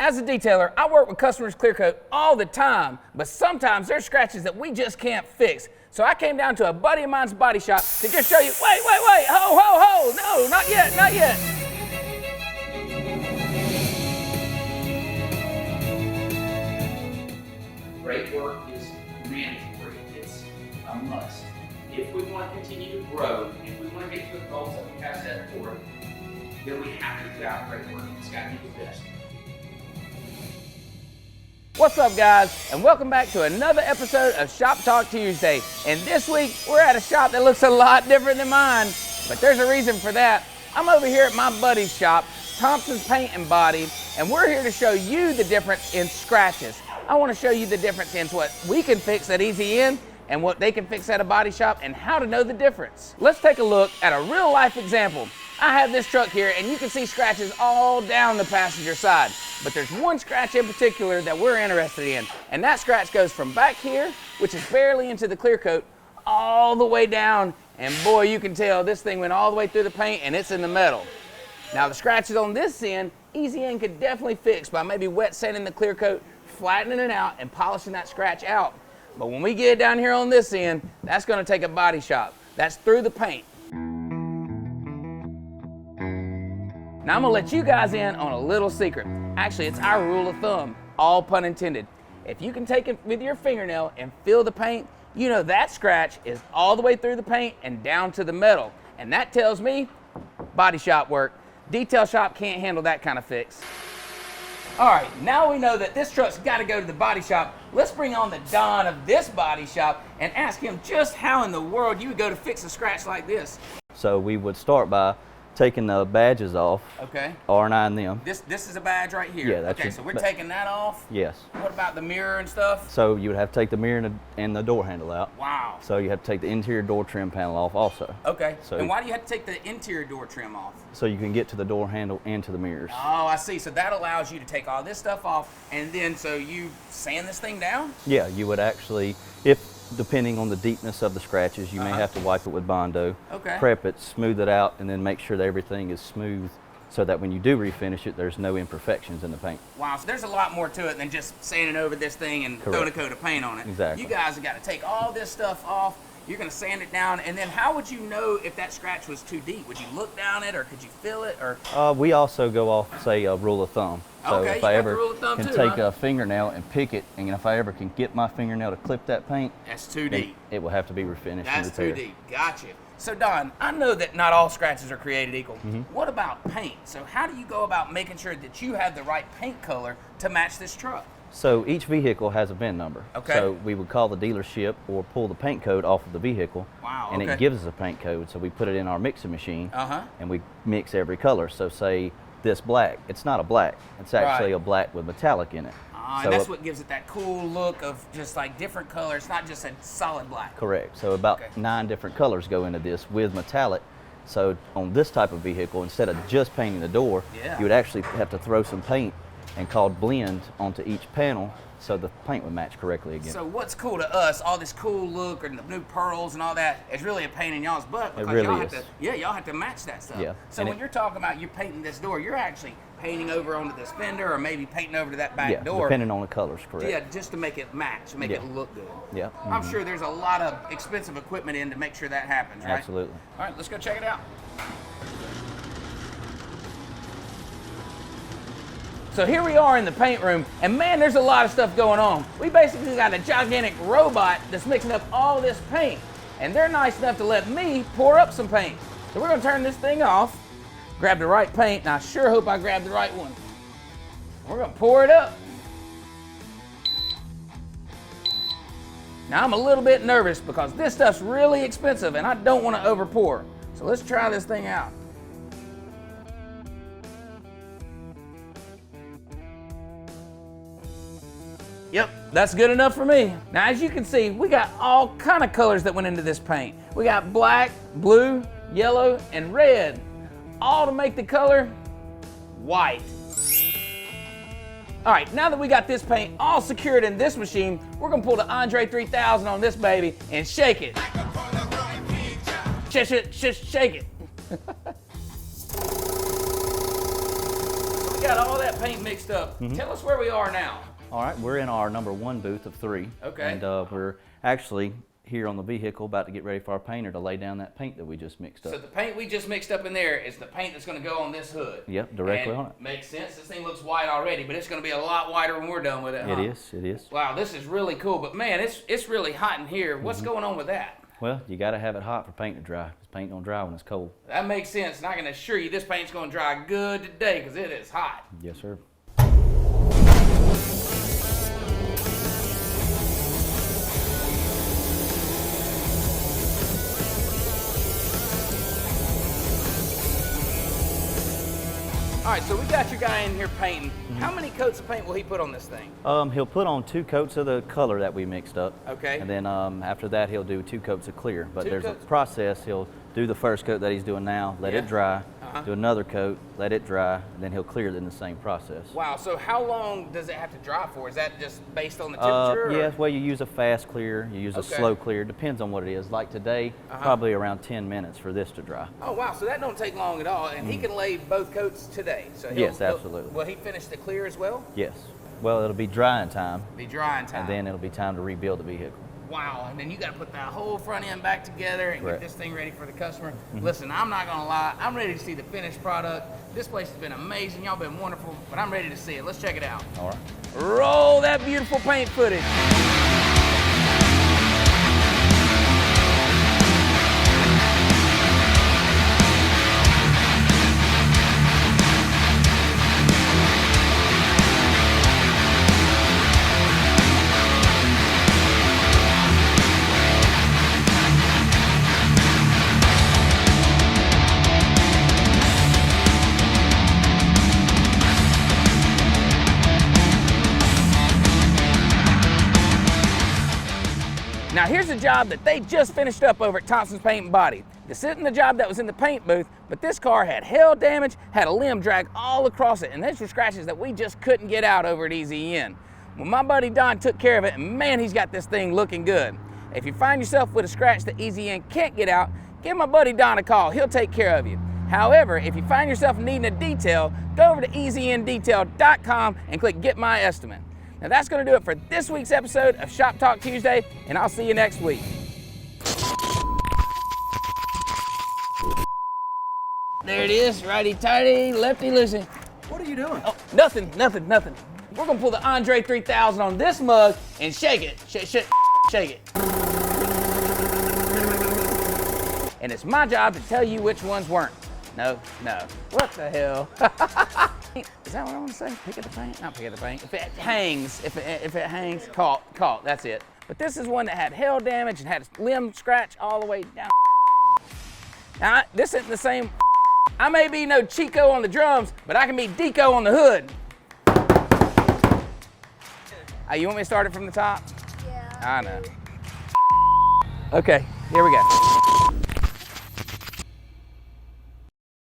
As a detailer, I work with customers clear coat all the time, but sometimes there's scratches that we just can't fix. So I came down to a buddy of mine's body shop to just show you, wait, ho, no, not yet. Great work is mandatory. It's a must. If we want to continue to grow, if we want to get to the goals that we have set forth, then we have to put out great work. It's got to be the best. What's up, guys, and welcome back to another episode of Shop Talk Tuesday. And this week, we're at a shop that looks a lot different than mine, but there's a reason for that. I'm over here at my buddy's shop, Thompson's Paint and Body, and we're here to show you the difference in scratches. I want to show you the difference in what we can fix at Easy In and what they can fix at a body shop and how to know the difference. Let's take a look at a real life example. I have this truck here and you can see scratches all down the passenger side, but there's one scratch in particular that we're interested in, and that scratch goes from back here, which is barely into the clear coat, all the way down, and boy, you can tell this thing went all the way through the paint and it's in the metal. Now the scratches on this end, Easy In could definitely fix by maybe wet sanding the clear coat, flattening it out, and polishing that scratch out. But when we get down here on this end, that's gonna take a body shop. That's through the paint. Now I'm gonna let you guys in on a little secret. Actually, it's our rule of thumb, all pun intended. If you can take it with your fingernail and feel the paint, you know that scratch is all the way through the paint and down to the metal. And that tells me body shop work. Detail shop can't handle that kind of fix. All right, now we know that this truck's gotta go to the body shop. Let's bring on the Don of this body shop and ask him just how in the world you would go to fix a scratch like this. So we would start by taking the badges off. Okay. R9 them. This is a badge right here. Yeah, that's okay. So we're taking that off. Yes. What about the mirror and stuff? So you would have to take the mirror and the door handle out. Wow. So you have to take the interior door trim panel off also. Okay. So, and why do you have to take the interior door trim off? So you can get to the door handle and to the mirrors. Oh, I see. So that allows you to take all this stuff off, and then so you sand this thing down? Yeah, you would actually, depending on the deepness of the scratches, you may have to wipe it with Bondo, prep it, smooth it out, and then make sure that everything is smooth so that when you do refinish it, there's no imperfections in the paint. Wow, so there's a lot more to it than just sanding over this thing and throwing a coat of paint on it. Exactly. You guys have got to take all this stuff off. You're going to sand it down, and then how would you know if that scratch was too deep? Would you look down it, or could you feel it? Or we also go off, say, a rule of thumb. So okay, if I ever can take a fingernail and pick it, and if I ever can get my fingernail to clip that paint, that's too deep. It will have to be refinished. That's too deep. Gotcha. So Don, I know that not all scratches are created equal. What about paint? So how do you go about making sure that you have the right paint color to match this truck? So each vehicle has a VIN number. Okay. So we would call the dealership or pull the paint code off of the vehicle. Wow. And it gives us a paint code. So we put it in our mixing machine. And we mix every color. So say this black, it's not a black. It's actually a black with metallic in it. And that's what gives it that cool look of just like different colors. It's not just a solid black. Correct. So about 9 different colors go into this with metallic. So on this type of vehicle, instead of just painting the door, you would actually have to throw some paint and called blend onto each panel so the paint would match correctly again. So what's cool to us, all this cool look and the new pearls and all that, is really a pain in y'all's butt because y'all have to match that stuff. Yeah. So when you're talking about you're painting this door, you're actually painting over onto this fender or maybe painting over to that back door. Depending on the colors, correct. Yeah, just to make it match, make it look good. Yeah. I'm sure there's a lot of expensive equipment in to make sure that happens, right? Absolutely. All right, let's go check it out. So here we are in the paint room, and man, there's a lot of stuff going on. We basically got a gigantic robot that's mixing up all this paint, and they're nice enough to let me pour up some paint. So we're gonna turn this thing off, grab the right paint, and I sure hope I grab the right one. We're gonna pour it up. Now I'm a little bit nervous because this stuff's really expensive and I don't wanna over pour. So let's try this thing out. Yep, that's good enough for me. Now, as you can see, we got all kind of colors that went into this paint. We got black, blue, yellow, and red, all to make the color white. All right, now that we got this paint all secured in this machine, we're gonna pull the Andre 3000 on this baby and shake it. Shake it. got all that paint mixed up. Tell us where we are now. All right, we're in our number 1 booth of 3. Okay. And we're actually here on the vehicle about to get ready for our painter to lay down that paint that we just mixed up. So the paint we just mixed up in there is the paint that's going to go on this hood. Yep, directly on it. Makes sense. This thing looks white already, but it's going to be a lot whiter when we're done with it, huh? It is. Wow, this is really cool. But man, it's really hot in here. What's going on with that? Well, you got to have it hot for paint to dry, because paint don't dry when it's cold. That makes sense, and I can assure you this paint's going to dry good today because it is hot. Yes, sir. All right, so we got your guy in here painting. How many coats of paint will he put on this thing? He'll put on 2 coats of the color that we mixed up. Okay. And then after that, he'll do 2 coats of clear. But there's a coats. process. He'll do the first coat that he's doing now, let it dry, do another coat, let it dry, and then he'll clear it in the same process. Wow, so how long does it have to dry for? Is that just based on the temperature? Yes, well, you use a fast clear, you use a slow clear, depends on what it is. Like today, probably around 10 minutes for this to dry. Oh, wow, so that don't take long at all, and he can lay both coats today. So Yes, absolutely. Will he finish the clear as well? Yes. Well, it'll be drying time, Be drying time. and then it'll be time to rebuild the vehicle. Wow, and then you got to put that whole front end back together and Correct. get this thing ready for the customer. Listen, I'm not gonna lie, I'm ready to see the finished product. This place has been amazing, y'all been wonderful, but I'm ready to see it. Let's check it out. All right. Roll that beautiful paint footage. Now here's a job that they just finished up over at Thompson's Paint and Body. This isn't the job that was in the paint booth, but this car had hail damage, had a limb drag all across it, and those were scratches that we just couldn't get out over at Easy In. Well, my buddy Don took care of it, and man, he's got this thing looking good. If you find yourself with a scratch that Easy In can't get out, give my buddy Don a call. He'll take care of you. However, if you find yourself needing a detail, go over to easyindetail.com and click Get My Estimate. Now that's going to do it for this week's episode of Shop Talk Tuesday, and I'll see you next week. There it is, righty-tighty, lefty-loosey. What are you doing? Oh, nothing. We're going to pull the Andre 3000 on this mug and shake it. Shake it. And it's my job to tell you which ones weren't. No. What the hell? Is that what I want to say? Pick at the paint? Not pick at the paint. If it hangs, if it hangs, caught, that's it. But this is one that had hail damage and had a limb scratch all the way down. Now, this isn't the same. I may be no Chico on the drums, but I can be Deco on the hood. You want me to start it from the top? Yeah. I know. Okay, here we go.